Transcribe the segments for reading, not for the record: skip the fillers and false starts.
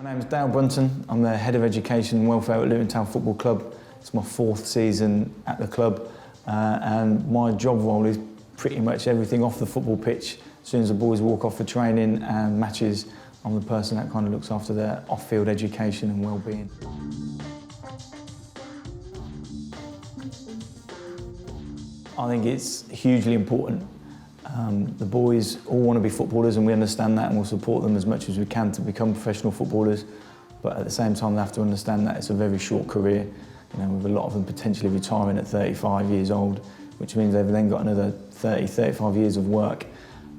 My name is Dale Brunton. I'm the Head of Education and Welfare at Luton Town Football Club. It's my 4th season at the club and my job role is pretty much everything off the football pitch. As soon as the boys walk off for training and matches, I'm the person that kind of looks after their off-field education and well-being. I think it's hugely important. The boys all want to be footballers and we understand that and we'll support them as much as we can to become professional footballers. But at the same time, they have to understand that it's a very short career. You know, with a lot of them potentially retiring at 35 years old, which means they've then got another 30, 35 years of work.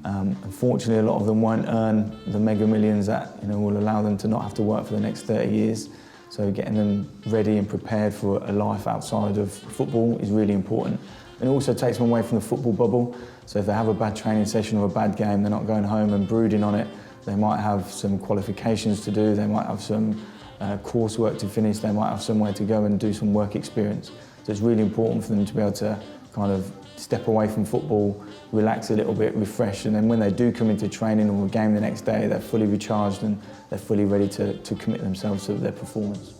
Unfortunately, a lot of them won't earn the mega millions that will allow them to not have to work for the next 30 years. So getting them ready and prepared for a life outside of football is really important. And it also takes them away from the football bubble. So if they have a bad training session or a bad game, they're not going home and brooding on it. They might have some qualifications to do, they might have some coursework to finish, they might have somewhere to go and do some work experience. So it's really important for them to be able to kind of step away from football, relax a little bit, refresh, and then when they do come into training or a game the next day, they're fully recharged and they're fully ready to commit themselves to their performance.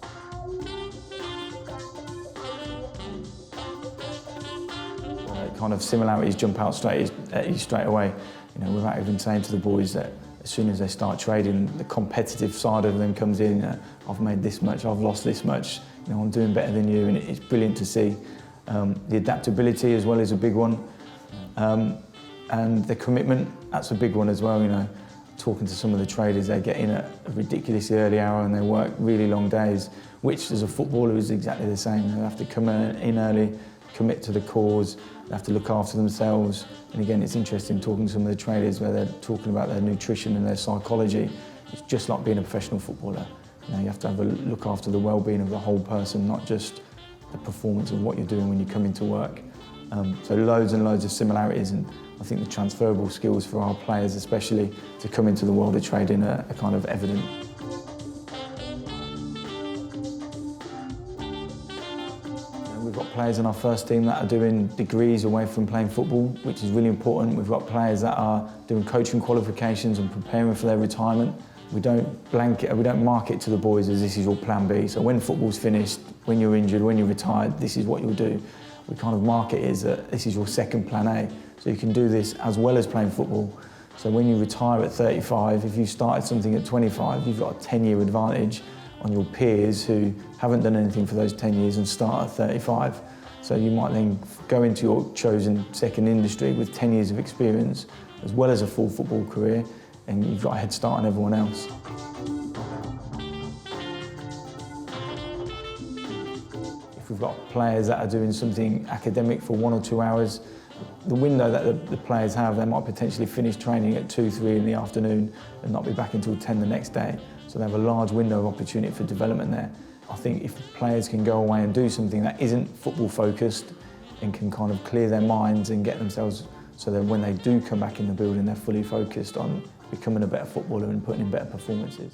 Kind of similarities jump out at you straight away, without even saying to the boys that as soon as they start trading, the competitive side of them comes in. I've made this much, I've lost this much, I'm doing better than you, and it's brilliant to see. The adaptability as well is a big one, and the commitment, that's a big one as well. Talking to some of the traders, they get in at a ridiculously early hour and they work really long days, which as a footballer is exactly the same. They have to come in early, commit to the cause, they have to look after themselves. And again, it's interesting talking to some of the traders where they're talking about their nutrition and their psychology. It's just like being a professional footballer. You have to have a look after the well-being of the whole person, not just the performance of what you're doing when you come into work. So loads and loads of similarities, and I think the transferable skills for our players, especially to come into the world of trading, are kind of evident. We've got players in our first team that are doing degrees away from playing football, which is really important. We've got players that are doing coaching qualifications and preparing for their retirement. We don't mark it to the boys as this is your plan B. So when football's finished, when you're injured, when you're retired, this is what you'll do. We kind of mark it as that this is your second plan A. So you can do this as well as playing football. So when you retire at 35, if you started something at 25, you've got a 10-year advantage on your peers who haven't done anything for those 10 years and start at 35. So you might then go into your chosen second industry with 10 years of experience, as well as a full football career, and you've got a head start on everyone else. If we've got players that are doing something academic for 1 or 2 hours, the window that the players have, they might potentially finish training at 2, 3 in the afternoon and not be back until 10 the next day. So they have a large window of opportunity for development there. I think if players can go away and do something that isn't football focused and can kind of clear their minds and get themselves so that when they do come back in the building, they're fully focused on becoming a better footballer and putting in better performances.